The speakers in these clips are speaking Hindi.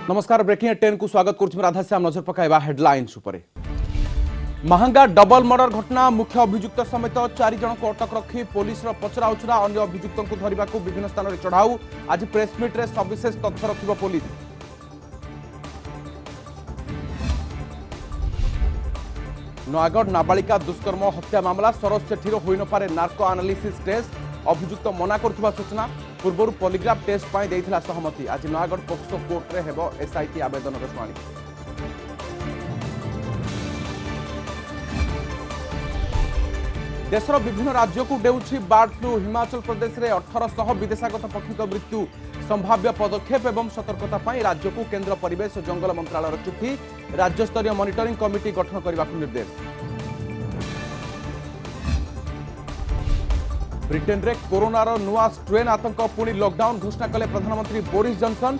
नमस्कार ब्रेकिंग 10 को स्वागत करुछु राधाश्याम नजर पकाइबा हेडलाइंस उपरे महंगा डबल मर्डर घटना मुख्य अभियुक्त समेत 4 जन को अटक रखी पुलिस पचरा उचरा अन्य अभियुक्तों को धरने को विभिन्न स्थान में चढ़ाऊ आज प्रेस मीट रे सविशेष तथ्य रखिबो पुलिस। नयागढ़ नाबालिका दुष्कर्म हत्या मामला सरोज सेठी होई न पारे नार्को एनालिसिस टेस्ट अभियुक्त मना करथुवा सूचना पूर्व पॉलीग्राफ टेस्ट पाई देइथिला सहमति आज नयागढ़ पोक्सो कोर्ट रे हेबो एसआईटी आवेदन शुणाणी। देशर विभिन्न राज्य को डेउछि बर्ड फ्लू हिमाचल प्रदेश रे 1800 विदेशागत पक्षी मृत्यु संभाव्य पदक्षेप एवं सतर्कता पाई राज्य को केंद्र परिवेश और जंगल मंत्रालय चिठी राज्य स्तरीय मॉनिटरिंग कमिटी गठन करने को निर्देश। ब्रिटेन रे कोरोनार नुआ स्ट्रेन आतंक पुणी लॉकडाउन घोषणा कले प्रधानमंत्री बोरिस जॉनसन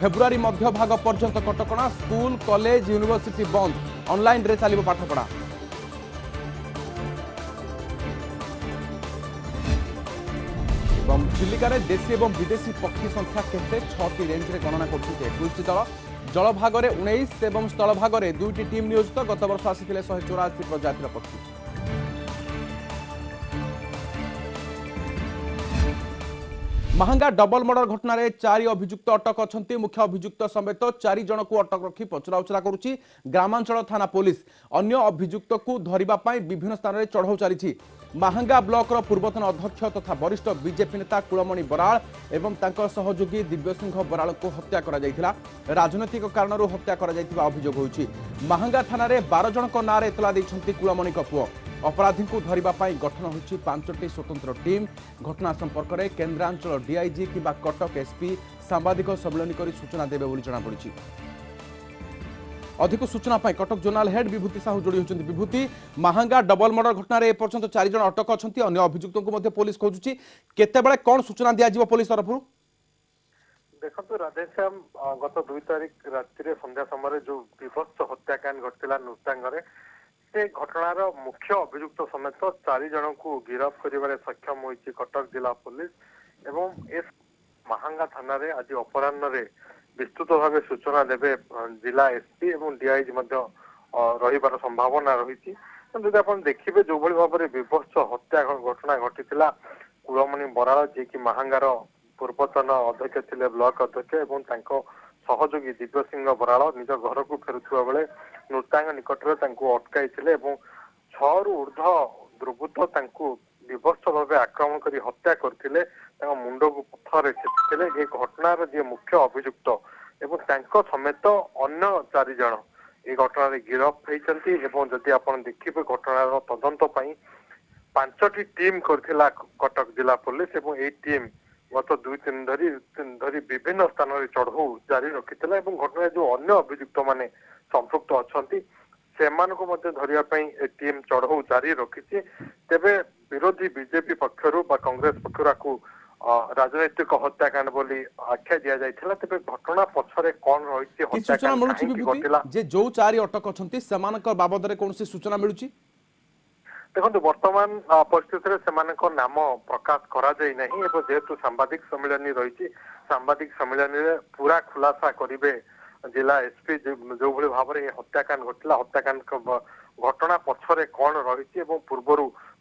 फेब्रुआरी मध्य भाग पर्यंत कटकणा स्कूल कॉलेज यूनिवर्सिटी बंद ऑनलाइन रे चलिबो पाठपढ़ा। चिलिका रे देशी और विदेशी पक्षी संख्या केते 6टी रेंज रे गणना करछिते 21 दल जल भाग रे 19 एवं स्थल भाग रे 2टी टीम नियोजित गत वर्ष आसीथिले 184 प्रजातिर पक्षी। महंगा डबल मर्डर घटना रे 4 अभियुक्त अटक अछंती मुख्य अभियुक्त समेत 4 जन को अटक रखी पचराउचरा करुची ग्रामांचल थाना पुलिस अन्य अभियुक्त को धरिबा पाई विभिन्न स्थान रे चढ़ाऊ चली। महंगा ब्लॉक रो पूर्वतन अध्यक्ष तथा वरिष्ठ बीजेपी नेता कुलमणि बराल एवं तांकर सहयोगी दिव्यसिंह बराल को हत्या करा जायथिला राजनैतिक कारणरू हत्या करा जायथिबा अभियोग होईछि। महंगा थाना रे 12 जन को नारे एतला दैछंती कुलमणि को पुओ अपराधी को धरिबा पाई गठन होईछि 5टी स्वतंत्र टीम। घटना संपर्क में केन्द्रांचल डीआईजी किबा कटक एसपी सांबादिक सम्मेलन करी सूचना देबे बोली जଣା पड़िछि। अधिक सूचना पाई कटक जोनाल हेड विभूति साहू जोड़ी होचंती। विभूति महंगा डबल मर्डर घटना रे पर्यंत 4 जन अटक अछंती अन्य अभियुक्तों को मध्ये पुलिस खोजुछि केते बेले कोन सूचना दिया जीवो पुलिस तरफ रु देखो राधेश्याम गत 2 तारिख रात्रि संध्या समय जो विभत्स हत्याकांड घटिला नूतांगरे से घटनार मुख्य अभियुक्त समेत 4 जन को गिरफ्त करिबारे सक्षम होईछि कटक जिला पुलिस एवं इस महंगा थाना रे आज अपराह्न रे विस्तृत भाव सूचना देवे जिला एसपी एवं डीआईजी रहिबार संभावना रही। जदि आप देखिए जो भाव में विभत्स हत्या घटना घटीला कुलमणि बराल जी की महंगार पूर्वतन अध्यक्ष थे ब्लॉक अध्यक्ष एवं सहयोगी दिव्यसिंह बराल निज घर को फेरुवा बेले नूतांग निकट में अटकाई 6 रु ऊर्ध दुर्बृत्त विभत्स भाव आक्रमण कर हत्या करते मुंड को पथर छेचिले ये घटनार जी मुख्य अभियुक्त एवं समेत अन्य 4 जन ये घटना गिरफ्त होती। जदि आप देखिए घटनार तदंत 5टी टीम करथिला कटक जिला पुलिस एवं ये टीम गत 2-3 धरी विभिन्न स्थान में चढ़ऊ जारी रखी घटना जो अन्य अभियुक्त माने संपृक्त अच्छा से धरिया टीम चढ़ऊ जारी रखी। तेबे विरोधी बीजेपी पक्षर कांग्रेस पक्षर राजनैतिक हत्याकांड बोली आख्या दिया जायथिला। तेबे घटना पछरे कोन रहिछि हत्याकांड काहेकि घटिला जे जो 4 अटक अछंती सेमानक बाबद रे कोनसी सूचना मिलुछि। देखो वर्तमान परिस्थिति से नाम प्रकाश करा जाय नहीं एवं जेहेतु सांबादिक सम्मेलन रही सांबादिक सम्मेलन में पूरा खुलासा करेंगे जिला एसपी जो भाई भाव में हत्याकांड घटला हत्याकांड घटना पछरे कौन रही पूर्वर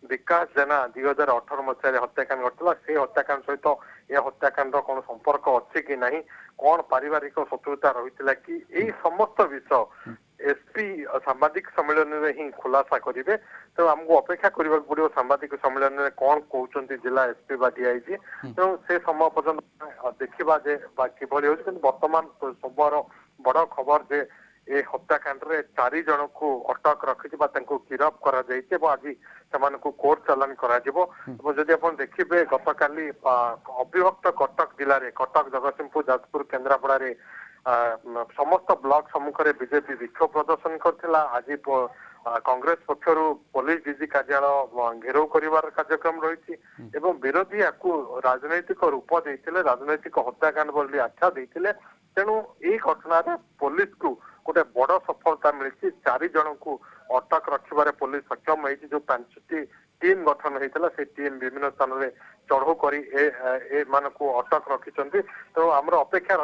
विकास जेना 2018 मसीह हत्याकांड घटला से हत्याकांड सहित यह हत्याकांड कौन संपर्क अच्छी कि नहीं कौन पारिवारिक शत्रुता रही कि यही समस्त विषय एसपी सांबादिक सम्मेलन में ही खुलासा करेंगे। तो आमको अपेक्षा करने पड़ो सांबादिक सम्मेलन में कौन कहते जिला एसपी बा डीआईजी तो से समय पर्यटन देखा जे किभली हो वर्तमान सबर बड़ खबर जे ए हत्याकांड रे 4 जन को अटक रखी गिरफ्त कर आज से कोर्ट चालान करी देखिए गत काली अविभक्त कटक जिले में कटक जगतसिंहपुर जाजपुर केन्द्रापड़ा रे समस्त ब्लॉक सम्मुख में बीजेपी विक्षोभ प्रदर्शन करथिला। आज कांग्रेस पक्षर पुलिस डीजी कार्यालय घेराव कर कार्यक्रम रही एवं विरोधी या राजनैतिक रूप देते राजनैतिक हत्याकांड बोली आख्या देते तेणु यही घटना पुलिस को गोटे बड़ सफलता मिली 4 जन को अटक रखिबारे पुलिस सक्षम होती जो 5टी टीम गठन होता से टीम विभिन्न स्थान में चढ़ऊ कर अटक रखिंट तो आम अपेक्षा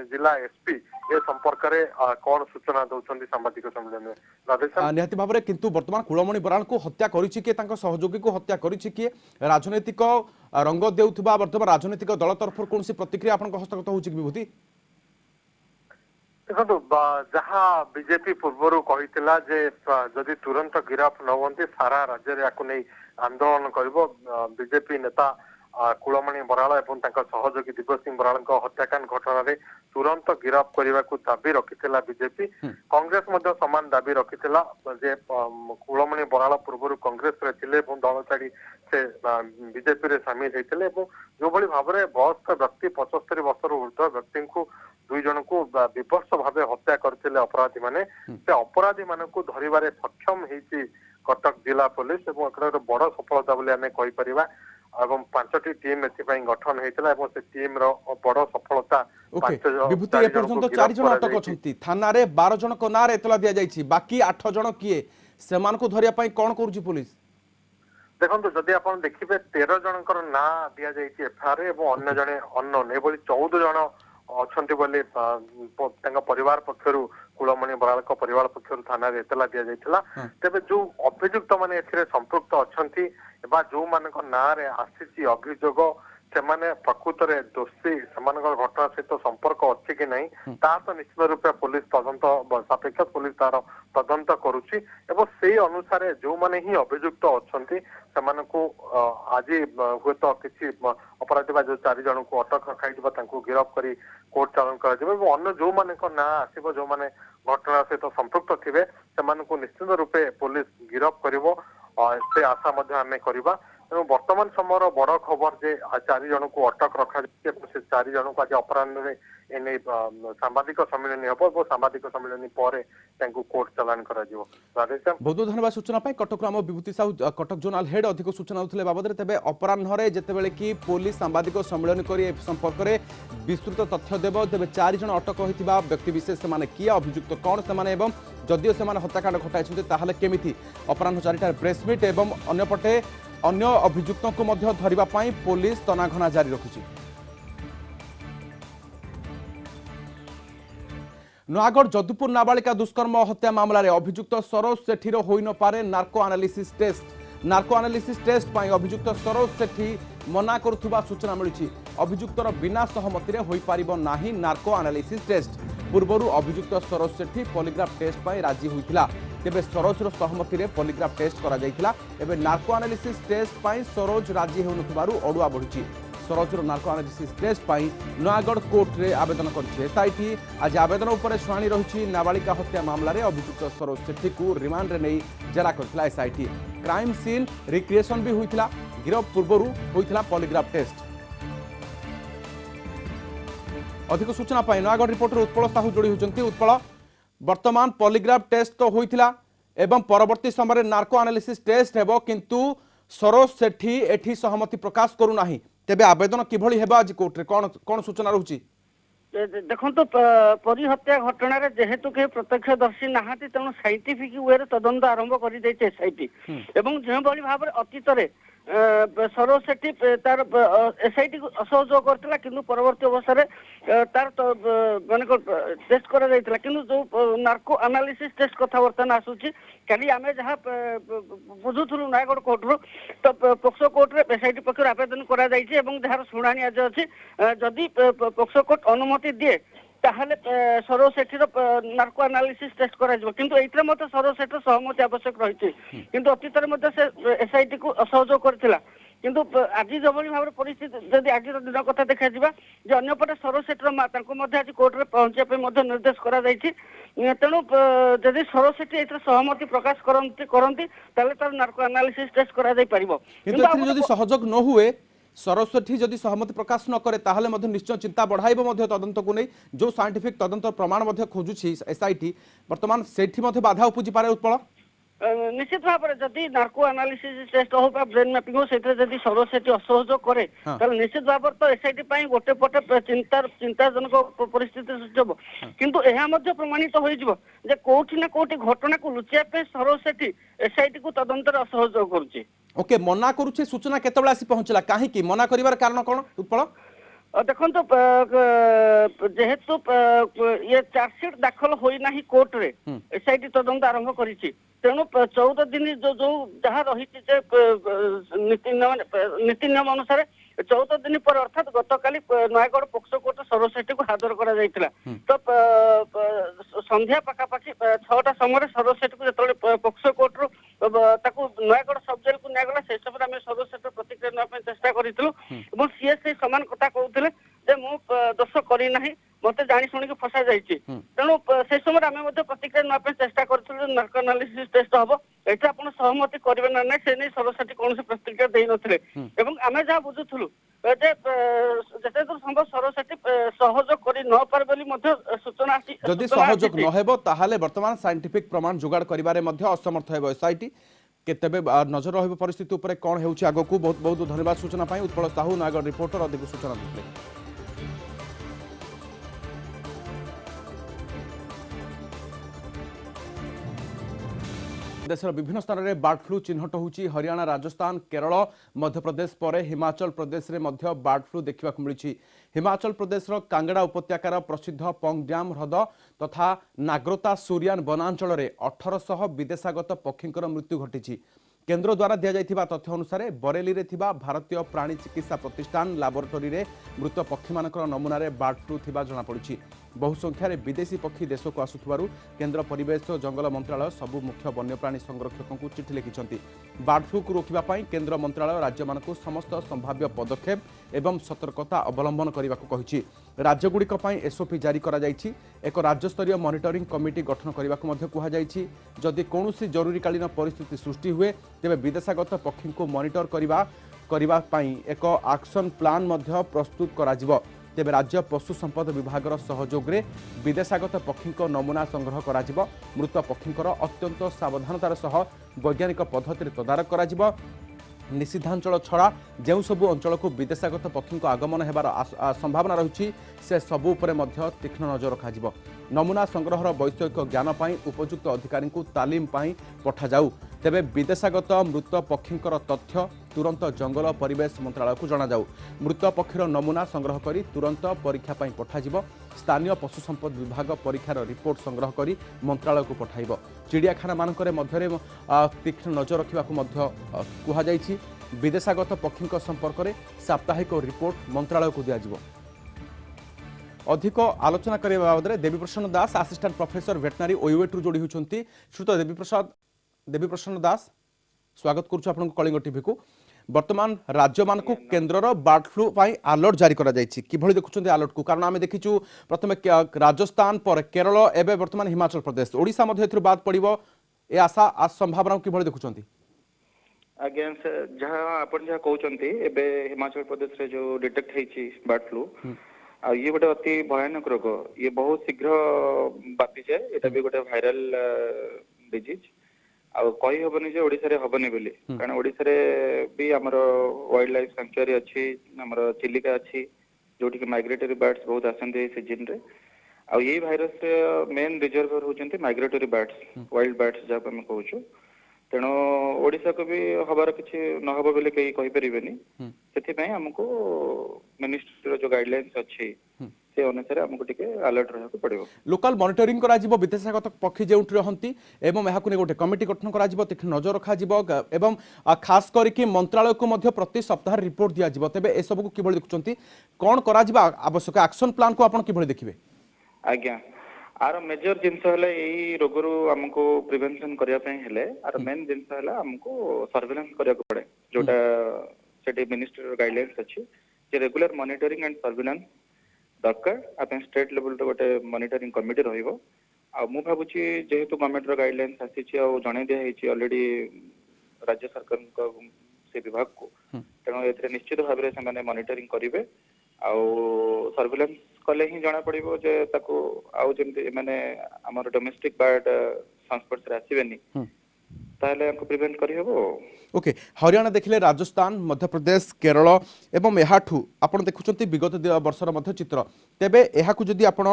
जिला एसपी ए संपर्क में कौन सूचना दौरान सांबादिक सम्मेलन में राधेश्याम निहाती भाव में किंतु वर्तमान कुलमणि बराल को हत्या करिछि किए तांको सहयोगी को हत्या करिछि किए राजनैतिक रंग देउथबा वर्तमान राजनैतिक दल तरफ कौन प्रतिक्रिया आपन हस्तगत होछि विभूति देखो जहाँ बीजेपी पूर्वर कही जदि तुरंत गिरफ न होती सारा राज्य में नहीं आंदोलन कर बीजेपी नेता कुलमणि बराल और सहयोगी दिव्य सिंह बराल हत्याकांड घटना रे तुरंत गिरफ करने को दाबी रखिथिला बीजेपी कांग्रेस समान दाबी रखिथिला जे कुलमणि बराल पूर्व कांग्रेस रे थिले दल छाड़ी से बीजेपी रे शामिल होते जो भली भाव में वयस्क व्यक्ति 75 वर्ष ऊर्ध्व व्यक्ति को दुई जन को विभत्स भाव हत्या करते अपराधी माने से अपराधी मान को धरवे सक्षम होती कटक जिला पुलिस और बड़ सफलता बोली आम कहीपर एवं 5टी टीम एथपाई गठन होता है से टीम रो बड़ सफलता विभूति ए पर्यंत 4 जन अटक अछंती थाना रे 12 जन को नारे एतला दिया जायछि बाकी 8 जन किए सेमान को धरिया पई कोन करूछि पुलिस देखो जदि आप देखिए 13 जनकर ना दि जाइए एफआईआर और अन्य जने अननोन ए 14 जन अच्छा बोली परिवार पक्षर कुलमणि बराल परिवार पक्षर थाना एतला दि जाइए तेरे जो अभियुक्त मैंने संपृक्त अच्छा जो मान ना आसी अभियोग से प्रकृत में दोषी से घटना सहित संपर्क अच्छी कि नहीं ता तो निश्चित रूपे पुलिस तदंत सापेक्ष पुलिस तार तदंत करुच्ची से अनुसार जो मैंने ही अभियुक्त अच्छा आज हुए तो किसी अपराधी जो 4 जन को अटक रखाई गिरफ कर कोर्ट चालन कर जो मान ना आसो जो मैंने घटना सहित संपृक्त थे से निश्चित रूपे पुलिस गिरफ कर से आशा आम करवा तेणु वर्तमान समय बड़ खबर जे 4 जन को अटक रखा से 4 जन को आज अपराह सांबादिक सम्मेलन हम और सांबादिक सम्मेलन पर कोर्ट चालान कर बहुत बहुत धन्यवाद सूचना कटक आम विभूति साहू कटक जोनाल हेड अधिक सूचना होते बाबद तेज अपराह जितेबाला कि पुलिस सांबादिक सम्मेलन कर संपर्क में विस्तृत तथ्य देव तेज 4 जन अटक होता व्यक्तिशेष से किए अभियुक्त कौन से जदिओ से हत्याकांड घटाई ताहले केमिति अपराह 4टार प्रेसमिट एवं अन्यपटे अन्य अभियुक्तों को मध्य धरिबा पाई पुलिस तनाघना जारी रखिछि। नयागढ़ जदुपुर नाबालिका दुष्कर्म हत्या मामला रे अभियुक्त सरोज सेठी रो होई न पारे नार्को एनालिसिस टेस्ट पाई अभियुक्त सरोज सेठी मना करुथुबा सूचना मिली अभियुक्तर बिना सहमति रे होई पारिबो नाही नार्को एनालिसिस टेस्ट पूर्वरु अभियुक्त सरोज सेठी पॉलीग्राफ टेस्ट पाई राजी होइथिला तेबे सरोजर सहमति रे पॉलीग्राफ टेस्ट करा जाइथिला एबे नार्को एनालिसिस टेस्ट पाई सरोज राजी हेउनथबारु अडुआ बढ़ुची सरोजर नार्को एनालिसिस टेस्ट पाई नयागढ़ कोर्ट रे आवेदन करछि एसआईटी आज आवेदन उपरे शुणाणी रहिछि नाबालिका हत्या मामला रे अभियुक्त सरोज सेठी को रिमांड रे नै जेरा करथिला एसआईटी क्राइम सीन रिक्रिएशन भी होइथिला गिरफ पूर्वरु होइथिला पॉलीग्राफ टेस्ट अधिक सूचना पाई नयागढ़ रिपोर्टर उत्पल साहू जोड़ी होचंती उत्पल वर्तमान पॉलीग्राफ टेस्ट तो होइथिला एवं परवर्ती समय नार्को एनालिसिस टेस्ट हेबो किंतु सरोज सेठी एठी सहमति प्रकाश करू नाही तेबे आवेदन किभଳି हेबा आज कोर्ट रे कोन सूचना रहउची देखो तो परी हत्या घटना रे जेहेतु के प्रत्यक्षदर्शी नहाती तेणु साइंटिफिक वे तदंत आरंभ कर देते एसआईटी एवं जो भली भाव में अतीत रे सरोज सेठी तार एसआईटी को असहयोग करथिला किंतु परवर्ती अवस्था तार माने टेस्ट करा जायतिला किंतु जो नार्को एनालिसिस टेस्ट कथा वर्तमान आसुची काली आमे जहा बुझुथुलु नयागढ़ कोर्ट रो तो पोक्सो कोर्ट रे एसआईटी पक्ष आवेदन करा जायछि एवं जहार शुणाणी आज अछि जदि पोक्सो कोर्ट अनुमति दिए ताहले सरोज सेठी नार्को एनालिसिस टेस्ट करा जिवो किंतु एइतरे मते सरोज सेठी सहमति आवश्यक रहिछि किंतु अतीत रे मते से एसआईटी को असहयोग करथिला किंतु आज जबली भाव परिस्थिति जदि आज दिन कथा देखा जिबा जे अन्यपटे सरोज सेठी तांको मध्य आज कोर्ट रे पहुंचे पे मध्य निर्देश करा जायछि तेणु जदि सरोज सेठी एइतरे सहमति प्रकाश करंती ताले तार नार्को एनालिसिस टेस्ट करा जाय परिबो किंतु एथि जदि सहयोग न हुए सरोज सेठी जदि सहमति प्रकाश न करे ताहले मध्य निश्चय चिंता बढ़ाइबो मध्य तदंत को नै जो साइंटिफिक तदंत प्रमाण मध्य खोजुछि एसआईटी वर्तमान सेठी मध्य बाधा उपजि पारे उत्पल निश्चित भाव में जदि नार्को एनालिसिस टेस्ट हो ब्रेन मैपिंग हो जदि सरोज सेठी असहयोग करे ताले निश्चित भाव तो एसआईटी ପାଇଁ गोटे पटे चिंताजनक परिस्थिति सृष्टि हो किंतु एहा मध्य प्रमाणित हो जिवो जे कोठी ना कोठी घटना को लुचिया पे सरोज सेठी एसआईटी को तदंतर असहयोग करूची। ओके मना करूचे सूचना केतबेला आसी पहुंचला काहे की मना करिवार कारण कोन उत्पल देखो जेहेतु ये चार्जसीट दाखल होना कोर्ट रे एसआईटी तदंत आरंभ करिछि तेणु 14 दिन जो जो जहाँ रही नीति नियम अनुसार 14 दिन पर अर्थात गतकाली नयगढ़ पोक्सो कोर्ट सरोज सेठी को हाजर करा जायतिला तो संध्या पाखापाखि 6टा समय सरोज सेठी को जो पोक्सो कोर्ट रू ताकू नयगढ़ सब जेल को निगला से समय आम सरोज सेठी प्रतिक्रिया नापे चेष्टा करूँ और सीए से सामान कथा कहते जे मु दोष करना मत जानी शुणी फसा जाइए तेणु से समय आम प्रतिक्रिया नापे चेष्टा करूँ नार्को एनालिसिस टेस्ट हम ये आप सहमति करेंगे ना ना से नहीं सरोज सेठी कौन प्रतिक्रिया दे नथिले एवं आम जहाँ बुझुलु जिते दूर संभव सरोज सेठी सहयोग कर न पारे बोली सूचना आसी जदि सहयोग न हेबो ताहाले वर्तमान साइंटिफिक प्रमाण जोगाड़ करिबारे मध्य असमर्थ हेबो एसआईटी केतेबे नजर रहिबो परिस्थिति उपरे कोन हेउछि आगकू बहुत बहुत धन्यवाद सूचना पाई उत्पल साहू नयगढ़ रिपोर्टर अधिक सूचना दिले। देशर विभिन्न स्थान में बार्ड फ्लू चिन्हट होउछि हरियाणा राजस्थान केरल मध्य प्रदेश पर हिमाचल प्रदेश रे मध्य बार्ड फ्लू देखा मिली। हिमाचल प्रदेश कांगड़ा उपत्यकार प्रसिद्ध पंग डैम ह्रद तथा नाग्रोता सूरियान वनांचल में 1800 विदेशागत पक्षींकर मृत्यु घटी। केंद्र द्वारा दि जाइथिबा तथ्य अनुसार बरेली रे थिबा भारतीय प्राणी चिकित्सा प्रतिष्ठान लैबोरेटरी रे मृत पक्षी मानकर नमूना रे बार्ड फ्लू थिबा जणा पड़ुछि। बहु संख्यार विदेशी पक्षी देश को आसुथिबारु केंद्र परिवेश और जंगल मंत्रालय सबु मुख्य वन्यप्राणी संरक्षकों को चिठी लिखिछंती। बार्ड फ्लू को रोकिबा पई केंद्र मंत्रालय राज्य मानकु समस्त संभाव्य पदक्षेप एवं सतर्कता अवलंबन करने को कहिछि। राज्यगुड़िक पई एसओपी जारी करा जाइछि। एक राज्य स्तरीय मॉनिटरिंग कमिटी गठन करने को मध्य कुहा जाइछि। जदि कोनोसी जरूरीकालीन परिस्थिति सृष्टि हुए तेबे विदेशागत पक्षी को मॉनिटर करने एक एक्शन प्लान मध्य प्रस्तुत करा जिवो। तेबे राज्य पशु संपद विभाग सहयोग रे विदेशागत पक्षी नमूना संग्रह करा जिवो। मृत पक्षी अत्यंत सावधानतार सह वैज्ञानिक पद्धति तदारक करा जिवो। निषिद्धांचल छड़ा जो सबु अंचल को विदेशागत पक्षी आगमन होबार संभावना रही से सबू उपरे मध्य तीक्ष्ण नजर रखा। नमूना संग्रहर वैषयिक ज्ञान पाई उपयुक्त अधिकारी को तालीम पाई पठा जाऊ। तेबे विदेशागत मृत पक्षींकर तथ्य तुरंत जंगल परिवेश मंत्रालय को जणा जाऊ। मृत पक्षीर नमूना संग्रह करी तुरंत परीक्षा पाई पठाजिब। स्थानीय पशु संपद विभाग परीक्षार रिपोर्ट संग्रह करी मंत्रालय को पठाइब। चिड़ियाखाना मानकरे मध्यरे तीक्ष्ण नजर रखिबाकू मध्य कुहा जाइछि। विदेशागत पक्षींक संपर्क में साप्ताहिक रिपोर्ट मंत्रालय को दियाजिब। अधिक आलोचना करने बाबद देवीप्रसन्न दास असिस्टेंट प्रोफेसर वेटनरी ओयूएट जोड़ी होती। श्रुत देवीप्रसन्न दास स्वागत करुछु आपन कलिंग टीवी को। वर्तमान राज्य मान को केंद्र बार्ड फ्लू अलर्ट जारी करा जायछि किभଳି देखुछन्ते अलर्ट को कारण आमे देखिछु प्रथमे राजस्थान पर केरल एबे वर्तमान हिमाचल प्रदेश ओडिशा मध्ये एथुर बाद पड़िबो ए आशा आ संभावना किभଳି देखुछन्ते। आज्ञा जहाँ आपण जहाँ कहते एबे हिमाचल प्रदेश रे जो डिटेक्ट होइछि बर्ड फ्लू आ ये गोटे अति भयानक रोग ये बहुत शीघ्र व्यापी जाए एटा भी गोटे वायरल डिजीज आ कही हबनी जे ओडिसा रे हबनी बोली कारण ओडिसा रे भी हमर वाइल्ड लाइफ सैंक्चुअरी अछि हमर चिलिका अछि जोटी के माइग्रेटरी बर्ड्स बहुत आसंते ए सीजन रे आ ये वायरस रे मेन रिजर्वर होचंती माइग्रेटरी बर्ड्स वाइल्ड बर्ड्स जब हम कहूछु तेणु ओडिशा को भी हबार किछि न हबो बोले कई कहि परिबेनी सेथि पई हमको मिनिस्ट्री रो जो गाइडलाइंस अछि से अनुसार हमको टिके अलर्ट रहय को पड़िबो। लोकल मॉनिटरिंग करा जिवो विदेशागत पक्षी जेउठ रहंती एवं एहाकु ने गोटे कमिटी गठन करा जिवो तीक्ष्ण नजर रखा जिवो एवं खास करके मंत्रालय को मध्य प्रति सप्ताह रिपोर्ट दिया जिवो। तेबे ए सब को किभଳି देखुचंती कोन करा जिवो आवश्यक एक्शन प्लान को आपण किभଳି देखिबे। आज्ञा आर मेजर जिनस हले एई रोगरु हमको प्रिवेंशन करिया पई हले आर मेन जिनस हला हमको सर्वेलेंस करिया को पड़े जोटा सेटे मिनिस्ट्री गाइडलाइंस अछि जे रेगुलर मॉनिटरिंग एंड सर्वेलेंस दरकार आपण स्टेट लेवल रो गोटे मॉनिटरिंग कमिटी रहिबो आ मु भाबुची जेहेतु गवर्नमेंट रो गाइडलाइंस आसीची आ जणे दिया हेची ऑलरेडी राज्य सरकार को से विभाग को तेणु एथरे निश्चित भाव रे से मॉनिटरिंग करिवे आ सर्वेलेंस कले ही जना पड़िबो जे ताको आउ जेमति माने हमर डोमेस्टिक बर्ड संस्पर्श रे आसीबेनी ताहले हमको प्रिवेंट करि हबो। ओके हरियाणा देखिले राजस्थान मध्य प्रदेश केरल एवं एहाठू आपण देखुचंती विगत वर्षर मध्य चित्र तेबे एहाकू जदि आपण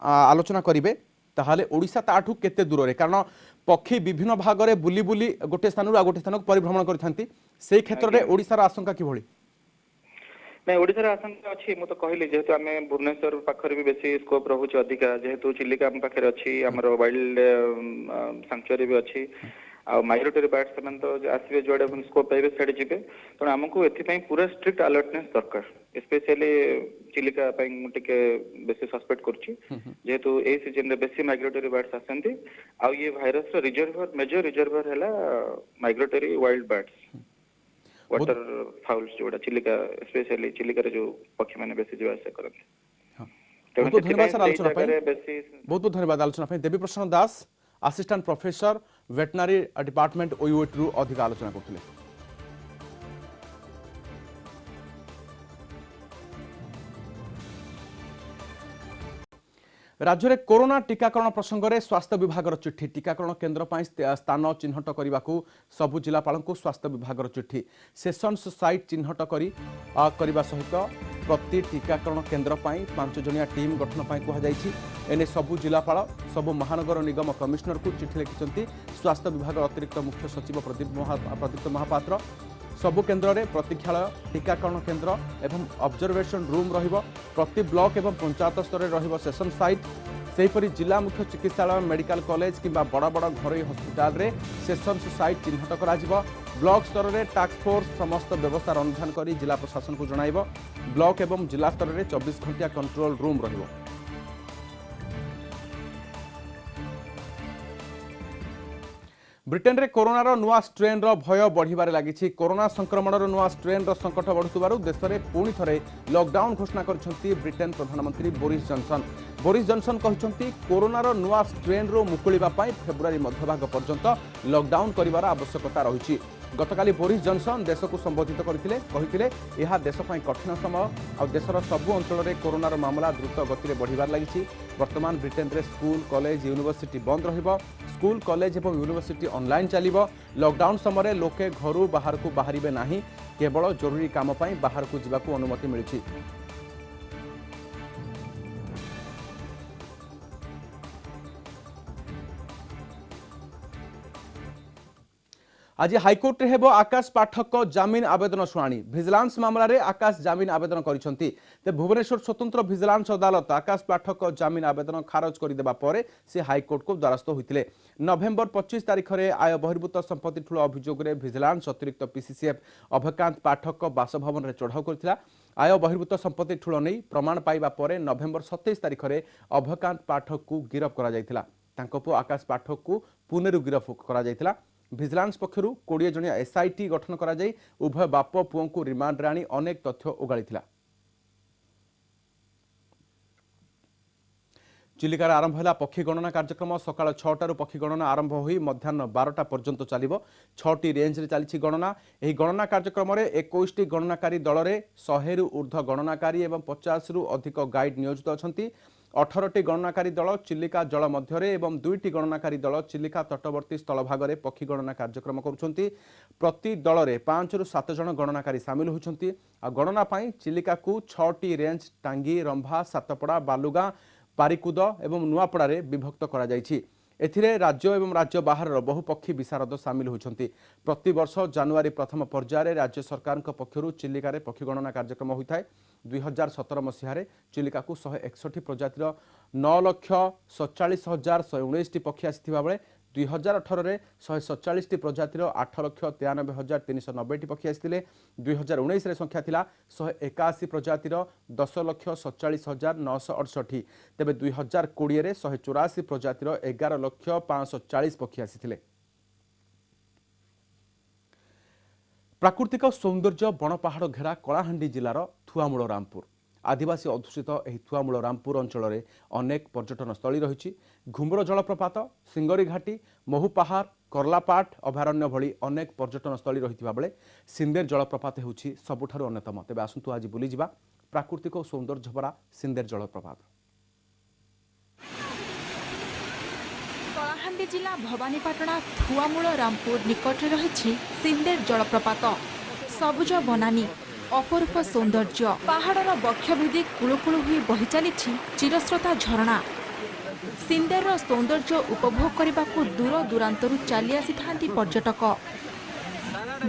आलोचना करिवे ताहले ओडिशा ताठू केते दूर रे कारण पक्षी विभिन्न भागरे बुली बुली गोटे स्थान गोटे स्थान परिभ्रमण करथांती सेही क्षेत्र रे ओडिशार आशंका किभଳି नहीं ओडिशा आशंका अच्छी मु तो कहली जेहेतु आम भुवनेश्वर पाखरे भी बेसी स्कोप रहुची अधिका जेहेतु चिलिका आम पाखरे अच्छी हमर वाइल्ड सैंक्चुअरी भी अच्छी आ माइग्रेटरी बर्ड्स से तो आसबे जोड़े स्कोप पाइबे सेड जिबे तो हमको एथि पूरा स्ट्रिक्ट अलर्टनेस दरकार स्पेशली चिलिका टिके बेसी सस्पेक्ट करछि जेहेतु ए सीजन रे बेसी माइग्रेटरी बर्ड्स आसंती आ ये वायरस रो रिजर्वर मेजर रिजर्वर हैला migratory wild birds water fowls जोड़ा चिलिका स्पेशली चिलिका रे जो पक्षी माने बेसी जीवा आशा करते बहुत धन्यवाद सर आलोचना बहुत धन्यवाद आलोचना Debi Prasanna Das assistant professor veterinary department OUAT रु अधिक आलोचना करथिले। राज्य में कोरोना टीकाकरण प्रसंग में स्वास्थ्य विभाग चिठी टीकाकरण केन्द्र स्थान चिन्हट करने को सबु जिलापाल स्वास्थ्य विभाग चिठी सेशन्स साइट चिन्हट करने सहित प्रति टीकाकरण केन्द्र 5 जनिया टीम गठन कहुई एने सबु जिलापाल सबु महानगर निगम कमिशनर को चिठी लिखिं स्वास्थ्य विभाग अतिरिक्त मुख्य सचिव प्रदीप्त महापात्र सबु केन्द्र में प्रतीक्षालय टीकाकरण केन्द्र एवं ऑब्जर्वेशन रूम रहिबो प्रति ब्लॉक एवं पंचायत स्तर में रहिबो सेशन साइट सेहीपरि जिला मुख्य चिकित्सालय मेडिकल कॉलेज किंबा बड़ बड़ घरोई हस्पिटाल रे सेशन्स साइट चिन्हट कराजिबो ब्लॉक स्तर में टास्क फोर्स समस्त व्यवस्था अनुधान कर जिला प्रशासन को जणाइबो ब्लॉक एवं जिला स्तर में 24 घंटिया कंट्रोल रूम रहिबो। ब्रिटेन रे कोरोनार नुआ स्ट्रेन रो भय बढ़िबारे लागिछि कोरोना संक्रमणर नुआ स्ट्रेन रो संकट बढ़ुथिबारु देश में पुणी थरे लॉकडाउन घोषणा करछंती ब्रिटेन प्रधानमंत्री बोरिस जॉनसन कहछंती कोरोनार नुआ स्ट्रेन रो मुकुलिबा पाई फेब्रुआरी मध्यभाग पर्यंत लॉकडाउन करिवार आवश्यकता रहिछि गतकाली बोरिस जॉनसन देश को संबोधित करथिले कहिथिले यह देश पाई कठिन समय आ देशर सबु अंचल रे कोरोनार मामला द्रुत गति रे बढ़िबार लागिछि वर्तमान ब्रिटेन रे स्कूल कॉलेज यूनिवर्सिटी बंद रहिबो स्कूल कॉलेज एवं यूनिवर्सिटी ऑनलाइन चलिबो लॉकडाउन समय लोके घरू बाहर को बाहरिबे नाही केवल जरूरी काम पाई बाहर को जिबाकू अनुमति मिलिछि। आज हाईकोर्ट रे हेबो आकाश पाठक जामिन आवेदन शुणाणी भिजिलांस मामला रे आकाश जामिन आवेदन करिसंती ते भुवनेश्वर स्वतंत्र भिजिलांस अदालत आकाश पाठक जामिन आवेदन खारज कर देबा परे से हाईकोर्ट को द्वारस्थ होइतिले नवेम्बर 25 तारिख रे आय बहिर्भूत संपत्ति ठुल अभियोग रे भिजिलांस अतिरिक्त पीसीसीएफ अभयकांत पाठक बासभवन रे चढ़ाऊ करथिला आय बहिर्भूत संपत्ति ठुल नै प्रमाण पाइबा परे नवेम्बर 27 तारिख रे अभयकांत पाठक को गिरफ करा जायतिला तांको पु आकाश पाठक को पुनेरु गिरफ करा जायतिला भिजिलांस पक्षर 20 जनिया एसआईटी गठन करा जाय उभय बाप पुओं को रिमांड रे आनी अनेक तथ्य उगाड़ीथिला। चिलिकार आरंभ है पक्षी गणना कार्यक्रम सकाळ 6टारू पक्षी गणना आरंभ होई मध्याह्न 12टा पर्यंत चलिबो 6टी रेंज रे चलिछि गणना एही गणना कार्यक्रम रे 21टी गणनाकारी दल रे 100 रु ऊर्ध्व गणनाकारी एवं 50 रु अधिक गाइड नियोजित अछंती 18टी गणनाकारी दल चिलिका जल मध्यरे एवं 2टी गणनाकारी दल चिलिका तटवर्ती स्थल भागरे पक्षी गणना कार्यक्रम करुछंती प्रति दल रे 5 रु 7 जन गणनाकारी शामिल होछंती आ गणना पई चिलिका को 6टी रेंज टांगी रंभा सातपड़ा बालुगा पारिकुद एवं नुआपड़ा रे विभक्त करा जायछि एथिरे राज्य एवं राज्य बाहर बहु पक्षी विशारद शामिल होछंती प्रति वर्ष जनवरी प्रथम पर्याय राज्य सरकार पक्षरु चिलिका रे पक्षी गणना कार्यक्रम होइथाय 2017 मसीह चिलिका को 161 प्रजातिर 9,47,119 पक्षी आसिथिबा बेले 2018 रे 147 प्रजातिर 8,93,390 पक्षी आसिथिले 2019 रे संख्या थिला 181 प्रजातिर 10,47,968 तेबे 2020 रे 184 प्रजातिर 11,540 पक्षी आसिथिले। प्राकृतिक सौंदर्य बण पहाड़ घेरा कलाहांडी जिलार थुआमूल रामपुर आदिवासी अधूषित यह थुआमूल रामपुर अंचल में अनेक पर्यटन स्थली रही घुमुर जलप्रपात सिंगरी घाटी महू पहाड़ करलापाट अभयारण्य भली अनेक पर्यटन स्थली रही बेले सिंदेर जलप्रपात होउछि सबुठारु अन्यतम तेबे आसंतु आज बुली जिबा प्राकृतिक सौंदर्य भरा सिंदेर जलप्रपात। କଳାହାଣ୍ଡି ଜିଲ୍ଲା ଭବାନୀପାଟଣା ଥୁଆମୂଳ ରାମପୁର ନିକଟରେ ରହିଛି ସିନ୍ଦେର ଜଳପ୍ରପାତ। ସବୁଜ ବନାନୀ, ଅପରୂପ ସୌନ୍ଦର୍ଯ୍ୟ, ପାହାଡ଼ର ବକ୍ଷଭେଦୀ କୁଳୁକୁଳୁ ହୋଇ ବହି ଚାଲିଛି ଚିରସ୍ରୋତା ଝରଣା। ସିନ୍ଦେରର ସୌନ୍ଦର୍ଯ୍ୟ ଉପଭୋଗ କରିବାକୁ ଦୂର ଦୂରାନ୍ତରୁ ଚାଲି ଆସିଥାନ୍ତି ପର୍ଯ୍ୟଟକ।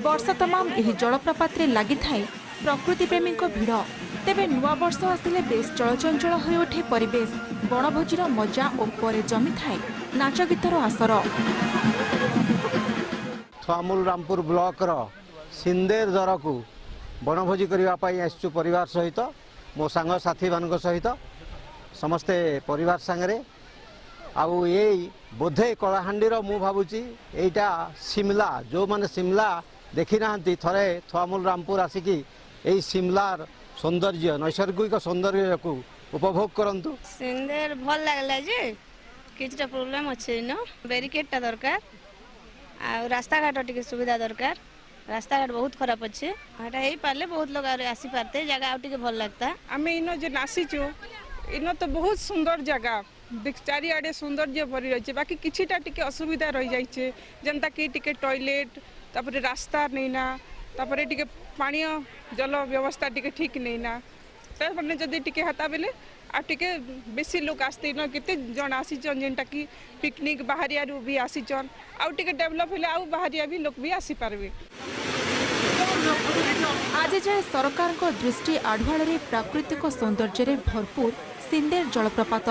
ବର୍ଷ ତମାମ ଏହି ଜଳପ୍ରପାତରେ ଲାଗିଥାଏ ପ୍ରକୃତି ପ୍ରେମୀଙ୍କ ଭିଡ଼। ତେବେ ନୂଆବର୍ଷ ଆସିଲେ ବେଶ୍ ଚଳଚଞ୍ଚଳ ହୋଇ ଉଠେ ପରିବେଶ। ବଣଭୋଜିର ମଜା ଓ ପରେ ଜମିଥାଏ ନାଚ ଗୀତର ଆସର। ଥୁଆମୂଳ ରାମପୁର ବ୍ଲକର ସିନ୍ଦେର ଦରକୁ ବଣଭୋଜି କରିବା ପାଇଁ ଆସିଛୁ ପରିବାର ସହିତ, ମୋ ସାଙ୍ଗସାଥୀମାନଙ୍କ ସହିତ ସମସ୍ତେ ପରିବାର ସାଙ୍ଗରେ। ଆଉ ଏଇ ବୋଧେ କଳାହାଣ୍ଡିର ମୁଁ ଭାବୁଛି ଏଇଟା ସିମଲା। ଯେଉଁମାନେ ସିମଲା ଦେଖି ନାହାନ୍ତି ଥରେ ଥୁଆମୂଳ ରାମପୁର ଆସିକି ଏଇ ସିମଲାର ସୌନ୍ଦର୍ଯ୍ୟ, ନୈସର୍ଗିକ ସୌନ୍ଦର୍ଯ୍ୟକୁ ଉପଭୋଗ କରନ୍ତୁ। ସିନ୍ଦେର ଭଲ ଲାଗିଲା ଯେ କିଛିଟା ପ୍ରୋବ୍ଲେମ୍ ଅଛି ଇନ ବ୍ୟାରିକେଡଟା ଦରକାର ଆଉ ରାସ୍ତାଘାଟ ଟିକେ ସୁବିଧା ଦରକାର। ରାସ୍ତାଘାଟ ବହୁତ ଖରାପ ଅଛି, ଏଟା ହେଇପାରିଲେ ବହୁତ ଲୋକ ଆସିପାରତେ, ଜାଗା ଆଉ ଟିକେ ଭଲ ଲାଗତା। ଆମେ ଇନ ଯେ ନାସିଛୁ ଇନ ତ ବହୁତ ସୁନ୍ଦର ଜାଗା, ଚାରିଆଡ଼େ ସୌନ୍ଦର୍ଯ୍ୟ ଭରି ରହିଛି। ବାକି କିଛିଟା ଟିକେ ଅସୁବିଧା ରହିଯାଇଛି, ଯେନ୍ତା କି ଟିକେ ଟଏଲେଟ୍, ତାପରେ ରାସ୍ତା ନେଇନା, ତାପରେ ଟିକେ ପାନୀୟ ଜଳ ବ୍ୟବସ୍ଥା ଟିକେ ଠିକ୍ ନେଇନା। ତାମାନେ ଯଦି ଟିକେ ହେତା ବେଲେ ଆଉ ଟିକେ ବେଶୀ ଲୋକ আসতে ইন কেতে জন আসিছন, যেটা কি পিকনিক বাহারিয়ারু भी আসিছন। ଆଉ ଟିକେ ଡେଭଲପ ହେଲେ ଆଉ ବାହାରିଆ ବି ଲୋକ ବି ଆସିପାରିବେ। ଆଜି ଯାଏ ସରକାରଙ୍କ ଦୃଷ୍ଟି ଆଢୁଆଳରେ ପ୍ରାକୃତିକ ସୌନ୍ଦର୍ଯ୍ୟରେ ଭରପୁର ସିନ୍ଦେର ଜଳପ୍ରପାତ।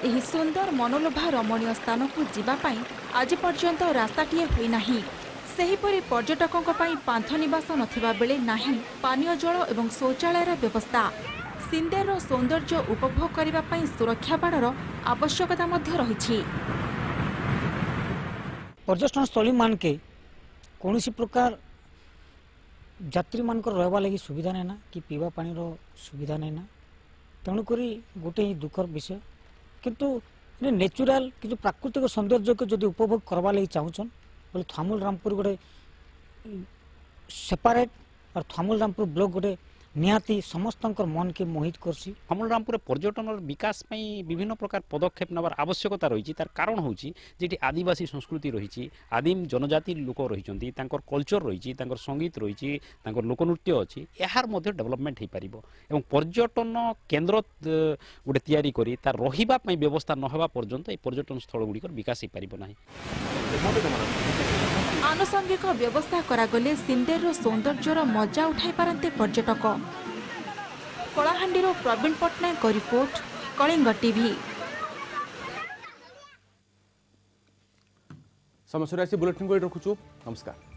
ଏହି ସୁନ୍ଦର ମନୋଲୋଭା ରମଣୀୟ ସ୍ଥାନକୁ ଯିବା ପାଇଁ ଆଜି ପର୍ଯ୍ୟନ୍ତ ରାସ୍ତାଟିଏ ହୋଇନାହିଁ। ସେହିପରି ପର୍ଯ୍ୟଟକଙ୍କ ପାଇଁ ପାନ୍ଥ ନିବାସ ନଥିବା ବେଳେ ନାହିଁ ପାନୀୟ ଜଳ ଏବଂ ଶୌଚାଳୟର ବ୍ୟବସ୍ଥା। ସିନ୍ଦେରର ସୌନ୍ଦର୍ଯ୍ୟ ଉପଭୋଗ କରିବା ପାଇଁ ସୁରକ୍ଷା ବାଡ଼ର ଆବଶ୍ୟକତା ମଧ୍ୟ ରହିଛି। पर्यटन स्थली मानके कौन प्रकार यात्री मान रहा लगी सुविधा नहीं ना कि पीवा पानी सुविधा नहीं ना। तेणुक गोटे ही दुखर विषय, किंतु नेचुराल कि प्राकृतिक सौंदर्य को जब उपभोग करवा लगी चाहून बोले ଥୁଆମୂଳ ରାମପୁର गोटे सेपरेट और ଥୁଆମୂଳ ରାମପୁର ब्लॉक गोटे निहाती समस्त मन के मोहित करसी। ଥୁଆମୂଳ ରାମପୁର पर्यटन विकास विभिन्न प्रकार पदक्षेप नबार आवश्यकता रही। तार कारण हूँ जी आदिवासी संस्कृति रही, आदिम जनजाति लोक रही, कल्चर रही, संगीत रही, लोकनृत्य अच्छी, यार डेवलपमेंट हो पार और पर्यटन केन्द्र गोटे तैयारी करी तार रहिबा पई व्यवस्था न होबा पर्यंत ए पर्यटन स्थल गुड़िक विकास हो पार ना। आनुषंगिक व्यवस्था करागले सिन्देरर सौंदर्यर मजा उठाई पारते पर्यटक। कलाहांडीर प्रवीण पट्टनायक रिपोर्ट, कलिंग टीवी। समस्या बुलेटिन को रखुचु। नमस्कार।